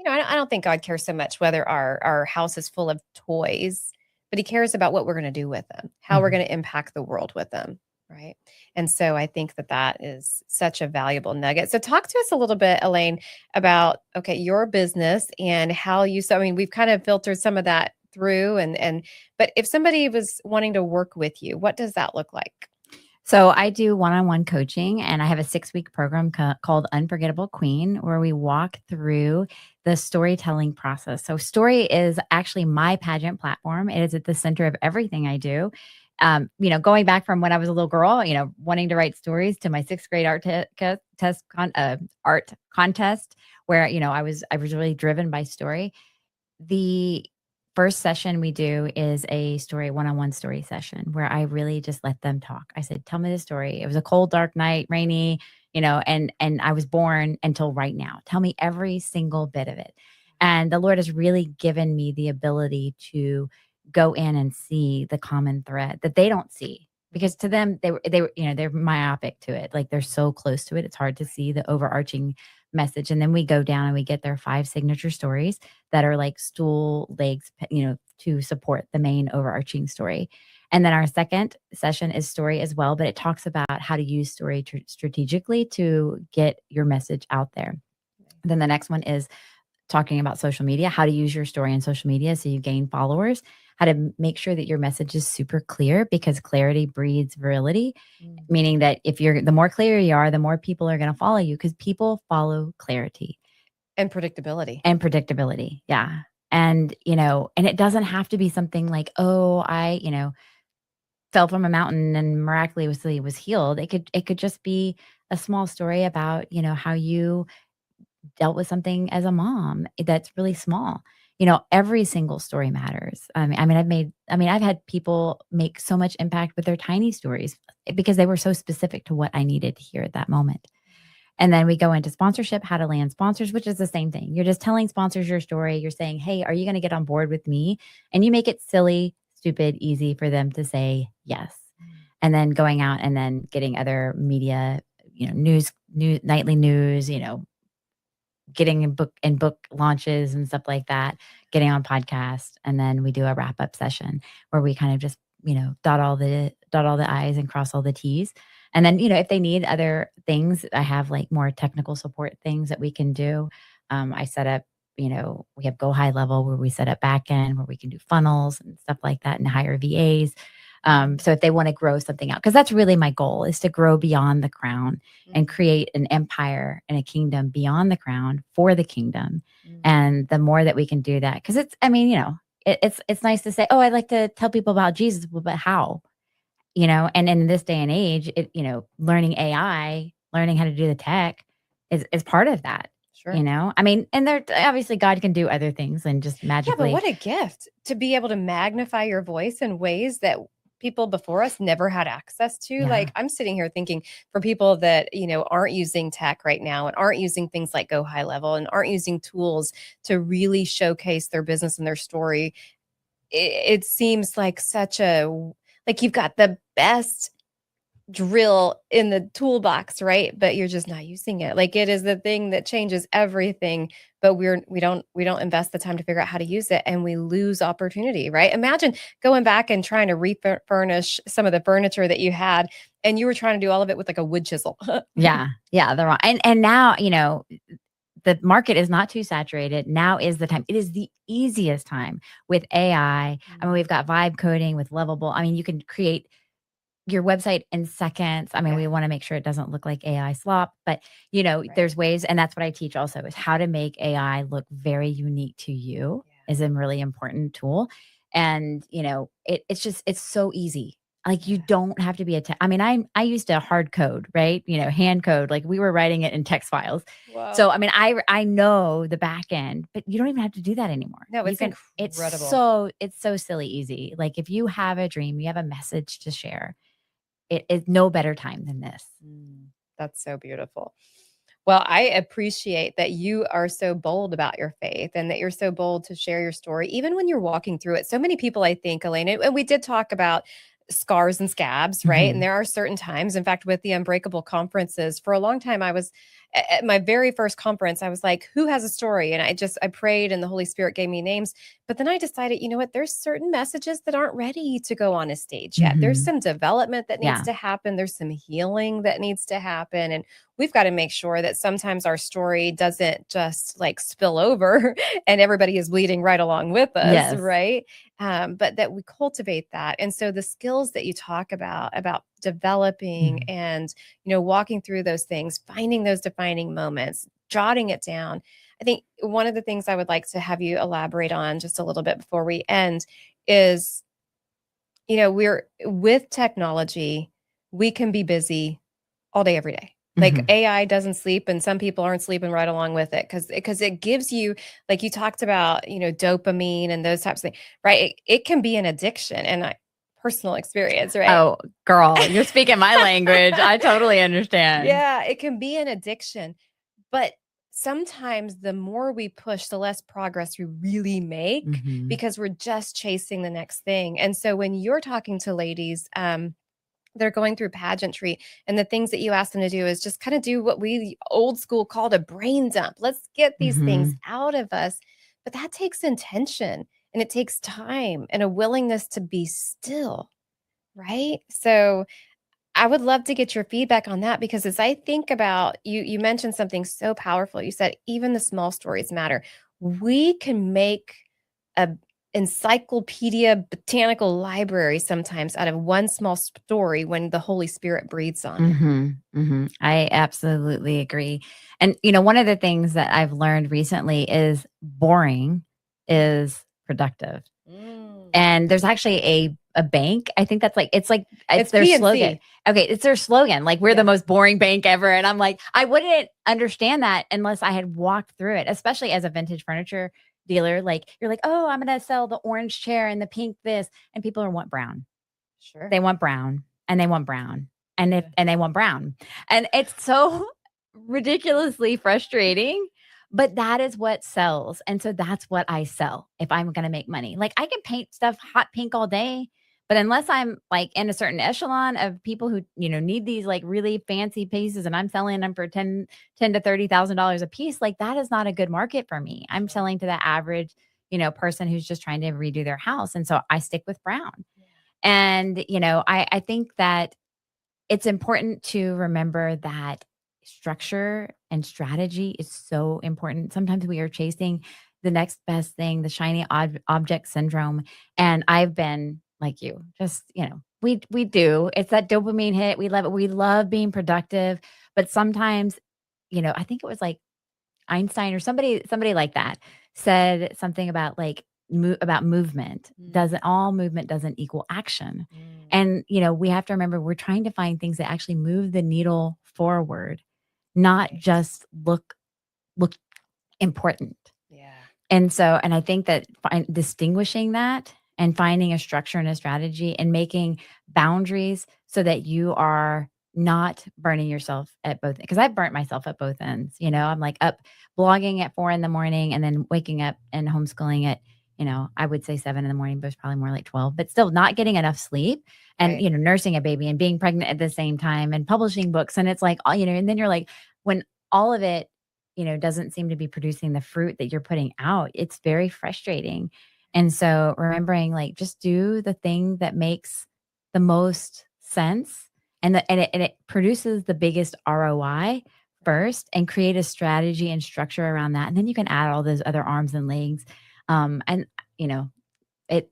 S1: I don't think God cares so much whether our house is full of toys, but He cares about what we're going to do with them, how we're
S2: Mhm.
S1: going to impact the world with them, right? And so I think that is such a valuable nugget. So talk to us a little bit, Elaine, about your business and how you. So I mean, we've kind of filtered some of that through, but if somebody was wanting to work with you, what does that look like?
S2: So I do one-on-one coaching, and I have a 6-week program called Unforgettable Queen, where we walk through the storytelling process. So story is actually my pageant platform. It is at the center of everything I do. Going back from when I was a little girl, wanting to write stories, to my 6th grade art contest, where I was really driven by story. The first session we do is a one-on-one story session, where I really just let them talk. I said, "Tell me the story. It was a cold, dark night, rainy, and I was born until right now. Tell me every single bit of it." And the Lord has really given me the ability to go in and see the common thread that they don't see, because to them, they're myopic to it. Like, they're so close to it. It's hard to see the overarching message. And then we go down and we get their 5 signature stories that are like stool legs, to support the main overarching story. And then our second session is story as well, but it talks about how to use story strategically to get your message out there. Then the next one is talking about social media, how to use your story on social media so you gain followers, how to make sure that your message is super clear, because clarity breeds virility, meaning that the more clear you are, the more people are going to follow you, because people follow clarity
S1: And predictability.
S2: Yeah. And, and it doesn't have to be something like, oh, I, fell from a mountain and miraculously was healed. It could just be a small story about, how you dealt with something as a mom that's really small. Every single story matters. I've had people make so much impact with their tiny stories, because they were so specific to what I needed to hear at that moment. And then we go into sponsorship, how to land sponsors, which is the same thing. You're just telling sponsors your story. You're saying, "Hey, are you going to get on board with me?" And you make it silly, stupid, easy for them to say yes. And then going out and then getting other media, news, nightly news, getting in book launches and stuff like that, getting on podcasts. And then we do a wrap up session where we kind of just, dot all the I's and cross all the T's. And then, if they need other things, I have like more technical support things that we can do. I set up, we have Go High Level, where we set up back end, where we can do funnels and stuff like that, and hire VAs. So if they want to grow something out, because that's really my goal, is to grow beyond the crown and create an empire and a kingdom beyond the crown for the kingdom. And the more that we can do that, because it's nice to say, "Oh, I'd like to tell people about Jesus," but how? And in this day and age, learning AI, learning how to do the tech is part of that.
S1: Sure.
S2: And there, obviously, God can do other things and just magically.
S1: Yeah, but what a gift to be able to magnify your voice in ways that people before us never had access to.
S2: Yeah.
S1: Like, I'm sitting here thinking, for people that, aren't using tech right now and aren't using things like Go High Level and aren't using tools to really showcase their business and their story, it seems like like you've got the best drill in the toolbox, right? But you're just not using it. Like, it is the thing that changes everything, but we don't invest the time to figure out how to use it, and we lose opportunity, right? Imagine going back and trying to refurnish some of the furniture that you had, and you were trying to do all of it with like a wood chisel.
S2: Yeah. They're wrong. And now, the market is not too saturated. Now is the time. It is the easiest time with AI. We've got vibe coding with Lovable. You can create your website in seconds. We want to make sure it doesn't look like AI slop, but there's ways, and that's what I teach also, is how to make AI look very unique to you is a really important tool. And it's so easy. Like you don't have to be I mean, I used to hard code, right? Hand code, like we were writing it in text files. So,
S1: Wow.
S2: I mean, I know the back end, but you don't even have to do that anymore.
S1: No,
S2: You
S1: it's
S2: can,
S1: incredible.
S2: it's so silly easy. Like if you have a dream, you have a message to share, it is no better time than this.
S1: That's so beautiful. Well, I appreciate that you are so bold about your faith and that you're so bold to share your story, even when you're walking through it. So many people, I think, Elaine, and we did talk about scars and scabs, right? And
S2: Mhm.
S1: there are certain times, in fact, with the Unbreakable conferences, for a long time, I was at my very first conference, I was like, who has a story? And I prayed and the Holy Spirit gave me names. But then I decided, you know what? There's certain messages that aren't ready to go on a stage yet. There's
S2: Mhm.
S1: some development that needs
S2: Yeah.
S1: to happen. There's some healing that needs to happen. And we've got to make sure that sometimes our story doesn't just like spill over and everybody is bleeding right along with us,
S2: Yes.
S1: right? But that we cultivate that. And so the skills that you talk about developing
S2: Mhm.
S1: and walking through those things, finding those defining moments, jotting it down. I think one of the things I would like to have you elaborate on just a little bit before we end is, we're with technology, we can be busy all day, every day. Like
S2: Mhm.
S1: AI doesn't sleep, and some people aren't sleeping right along with it because it gives you, like you talked about, dopamine and those types of things, right? It can be an addiction, and personal experience, right?
S2: Oh, girl, you're speaking my language. I totally understand.
S1: Yeah, it can be an addiction, but sometimes the more we push, the less progress we really make
S2: Mhm.
S1: because we're just chasing the next thing. And so when you're talking to ladies, they're going through pageantry and the things that you ask them to do is just kind of do what we old school called a brain dump. Let's get these things
S2: Mhm.
S1: out of us. But that takes intention and it takes time and a willingness to be still, right? So I would love to get your feedback on that because as I think about you mentioned something so powerful. You said even the small stories matter. We can make a encyclopedia botanical library sometimes out of one small story when the Holy Spirit breathes on it.
S2: Mhm. Mhm. I absolutely agree. And one of the things that I've learned recently is boring is productive.
S1: Mm.
S2: And there's actually a bank. I think that's it's
S1: It's
S2: their slogan.
S1: PNC.
S2: Okay, it's their slogan. Like we're the
S1: Yeah.
S2: most boring bank ever. And I'm like, I wouldn't understand that unless I had walked through it, especially as a vintage furniture dealer. Like you're like, oh, I'm gonna sell the orange chair and the pink this, and people want brown.
S1: Sure.
S2: They want brown and they want brown
S1: Yeah.
S2: and they want brown. And it's so ridiculously frustrating, but that is what sells. And so that's what I sell if I'm going to make money. Like I can paint stuff hot pink all day, but unless I'm like in a certain echelon of people who, need these like really fancy pieces and I'm selling them for 10 to $30,000 a piece, like that is not a good market for me. I'm
S1: Sure.
S2: selling to the average, person who's just trying to redo their house. And so I stick with brown.
S1: Yeah.
S2: And, I think that it's important to remember that structure and strategy is so important. Sometimes we are chasing the next best thing, the shiny object syndrome. And I've been like you, just, we do. It's that dopamine hit. We love it. We love being productive. But sometimes, I think it was like Einstein or somebody like that said something about like about movement.
S1: Mm.
S2: Doesn't all movement doesn't equal action.
S1: Mm.
S2: And we have to remember we're trying to find things that actually move the needle forward, not
S1: Right.
S2: just look important.
S1: Yeah.
S2: And I think that distinguishing that and finding a structure and a strategy and making boundaries so that you are not burning yourself at both, because I've burnt myself at both ends. I'm like up blogging at 4 in the morning and then waking up and homeschooling at, I would say 7 in the morning, but it's probably more like 12, but still not getting enough sleep and,
S1: Right.
S2: nursing a baby and being pregnant at the same time and publishing books. And it's like, and then you're like, when all of it doesn't seem to be producing the fruit that you're putting out, it's very frustrating. And so remembering like just do the thing that makes the most sense and it produces the biggest ROI first and create a strategy and structure around that. And then you can add all those other arms and legs. And you know, it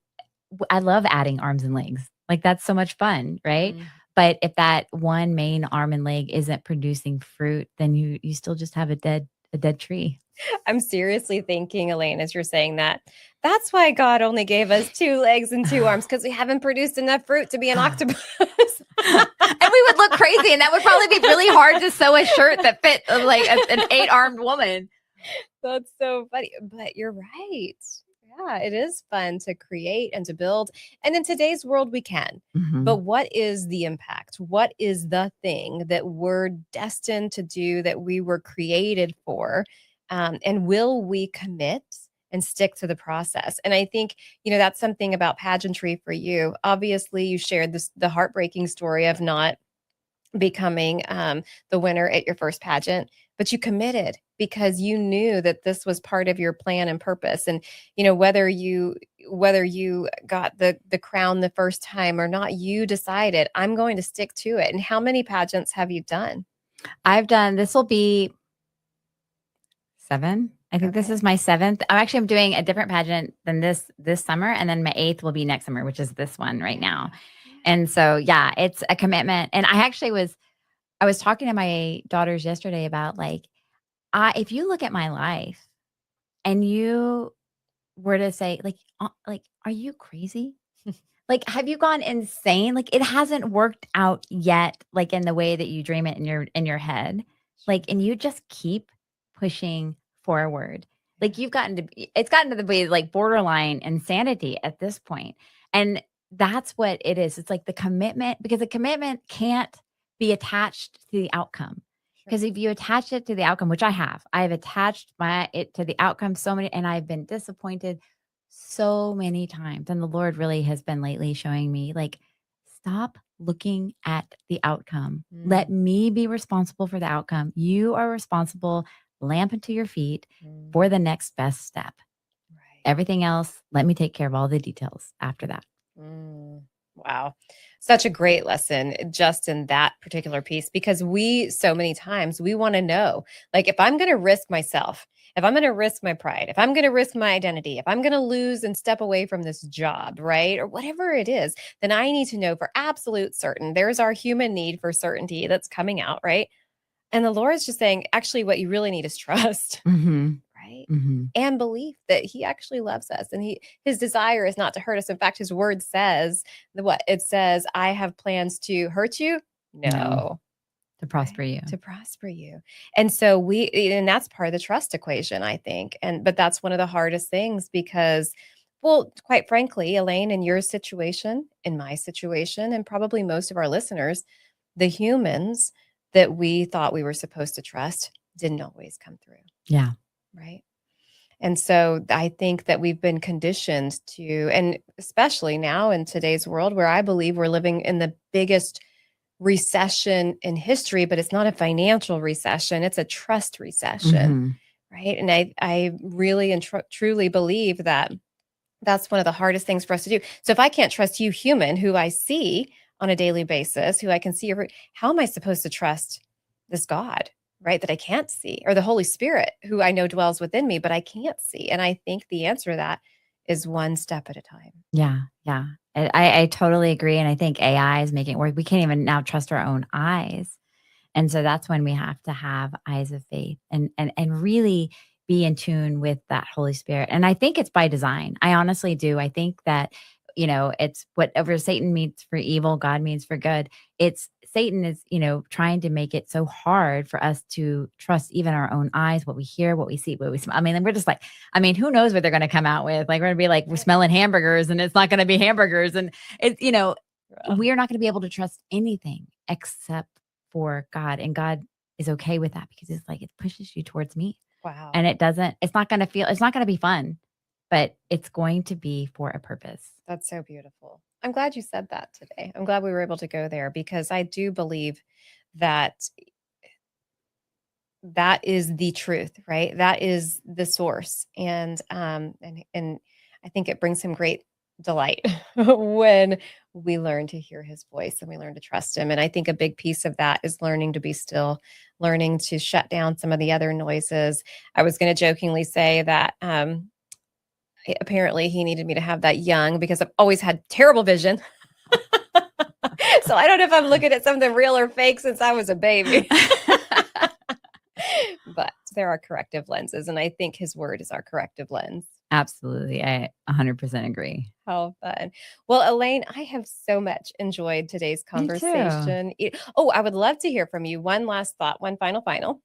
S2: I love adding arms and legs. Like that's so much fun, right?
S1: Mm.
S2: But if that one main arm and leg isn't producing fruit, then you still just have a dead a dead tree.
S1: I'm seriously thinking, Elaine, as you're saying that, that's why God only gave us 2 legs and 2 arms, because we haven't produced enough fruit to be an octopus.
S2: And we would look crazy, and that would probably be really hard to sew a shirt that fit like an 8-armed woman.
S1: That's so funny. But you're right. Yeah, it is fun to create and to build. And in today's world, we can. But what is the impact? What is the thing that we're destined to do, that we were created for? And will we commit and stick to the process? And I think, that's something about pageantry for you. Obviously, you shared the heartbreaking story of not becoming the winner at your first pageant, but you committed because you knew that this was part of your plan and purpose. And whether you got the crown the first time or not, you decided, I'm going to stick to it. And how many pageants have you done?
S2: This will be 7. I think this is my 7th. I'm doing a different pageant than this summer, and then my 8th will be next summer, which is this one right now. And so, yeah, it's a commitment. And I was talking to my daughters yesterday about if you look at my life and you were to say are you crazy? Have you gone insane? It hasn't worked out yet, in the way that you dream it in your head. And you just keep pushing forward. It's gotten to the borderline insanity at this point. And that's what it is. It's the commitment, because the commitment can't be attached to the outcome. Because if you attach it to the outcome, which I've attached it to the outcome so many, and I've been disappointed so many times. And the Lord really has been lately showing me, stop looking at the outcome. Let me be responsible for the outcome. You are responsible, lamp unto your feet, for the next best step. Right. Everything else, let me take care of all the details after that.
S1: Wow. Such a great lesson just in that particular piece, because so many times we want to know, if I'm going to risk myself, if I'm going to risk my pride, if I'm going to risk my identity, if I'm going to lose and step away from this job, right? Or whatever it is, then I need to know for absolute certain. There's our human need for certainty that's coming out, right? And the Lord is just saying, actually, what you really need is trust, right? And belief that He actually loves us, and His desire is not to hurt us. In fact, His word says it says, I have plans to hurt you. No.
S2: To prosper you.
S1: To prosper you. And so and that's part of the trust equation, I think. But that's one of the hardest things, because, well, quite frankly, Elaine, in your situation, in my situation, and probably most of our listeners, the humans that we thought we were supposed to trust didn't always come through.
S2: Yeah.
S1: Right. And so I think that we've been conditioned to, and especially now in today's world, where I believe we're living in the biggest recession in history, but it's not a financial recession, it's a trust recession. Right. And I really and truly believe that that's one of the hardest things for us to do. So if I can't trust you, human, who I see on a daily basis, who I can see, how am I supposed to trust this God, right, that I can't see, or the Holy Spirit, who I know dwells within me, but I can't see? And I think the answer to that is one step at a time.
S2: Yeah. Yeah. I totally agree. And I think AI is making it work. We can't even now trust our own eyes. And so that's when we have to have eyes of faith and really be in tune with that Holy Spirit. And I think it's by design. I honestly do. I think that, it's whatever Satan means for evil, God means for good. Satan is, trying to make it so hard for us to trust even our own eyes, what we hear, what we see, what we smell. I mean, we're just who knows what they're going to come out with? We're going to be we're smelling hamburgers, and it's not going to be hamburgers. And it's, we are not going to be able to trust anything except for God. And God is okay with that, because it's it pushes you towards me.
S1: Wow.
S2: And it's not going to be fun, but it's going to be for a purpose.
S1: That's so beautiful. I'm glad you said that today. I'm glad we were able to go there, because I do believe that is the truth, right? That is the source. And I think it brings Him great delight when we learn to hear His voice and we learn to trust Him. And I think a big piece of that is learning to be still, learning to shut down some of the other noises. I was going to jokingly say that apparently He needed me to have that young, because I've always had terrible vision. So I don't know if I'm looking at something real or fake since I was a baby. but there are corrective lenses. And I think his word is our corrective lens.
S2: Absolutely. I 100% agree.
S1: How fun. Well, Elaine, I have so much enjoyed today's
S2: Me too.
S1: conversation. Oh, I would love to hear from you. One last thought, one final.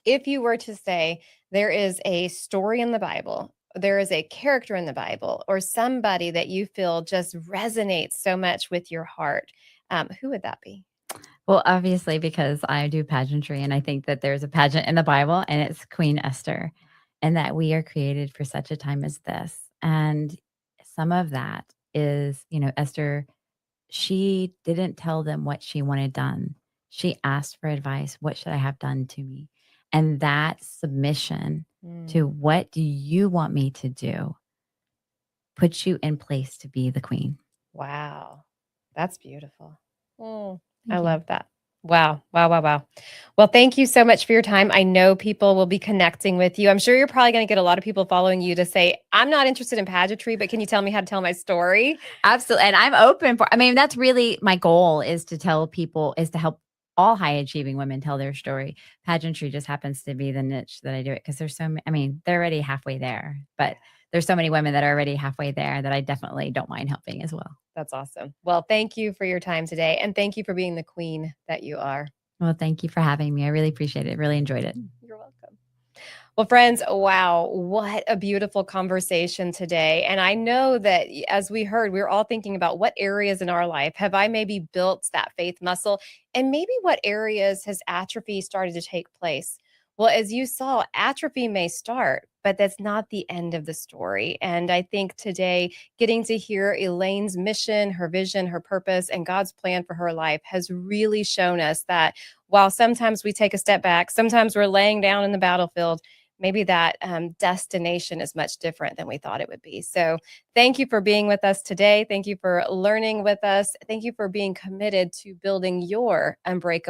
S1: If you were to say there is a story in the Bible, there is a character in the Bible, or somebody that you feel just resonates so much with your heart, who would that be?
S2: Well, obviously, because I do pageantry and I think that there's a pageant in the Bible and it's Queen Esther, and that we are created for such a time as this. And some of that is, Esther, she didn't tell them what she wanted done. She asked for advice. What should I have done to me? And that submission to
S1: Mm,
S2: what do you want me to do puts you in place to be the queen.
S1: wow. That's beautiful. Mm, I
S2: Thank you.
S1: love that. Wow. Well, thank you so much for your time. I know people will be connecting with you. I'm sure you're probably going to get a lot of people following you to say, I'm not interested in pageantry, but can you tell me how to tell my story?
S2: Absolutely. And I'm open for, I mean, that's really my goal is to tell people, is to help all high achieving women tell their story. Pageantry just happens to be the niche that I do it because there's so many, I mean, they're already halfway there, but there's so many women that are already halfway there that I definitely don't mind helping as well.
S1: That's awesome. Well, thank you for your time today. And thank you for being the queen that you are.
S2: Well, thank you for having me. I really appreciate it. Really enjoyed it.
S1: You're welcome. Well, friends, wow, what a beautiful conversation today. And I know that as we heard, we are all thinking about what areas in our life have I maybe built that faith muscle, and maybe what areas has atrophy started to take place. Well, as you saw, atrophy may start, but that's not the end of the story. And I think today, getting to hear Elaine's mission, her vision, her purpose, and God's plan for her life has really shown us that while sometimes we take a step back, sometimes we're laying down in the battlefield, maybe that destination is much different than we thought it would be. So, thank you for being with us today. Thank you for learning with us. Thank you for being committed to building your unbreakable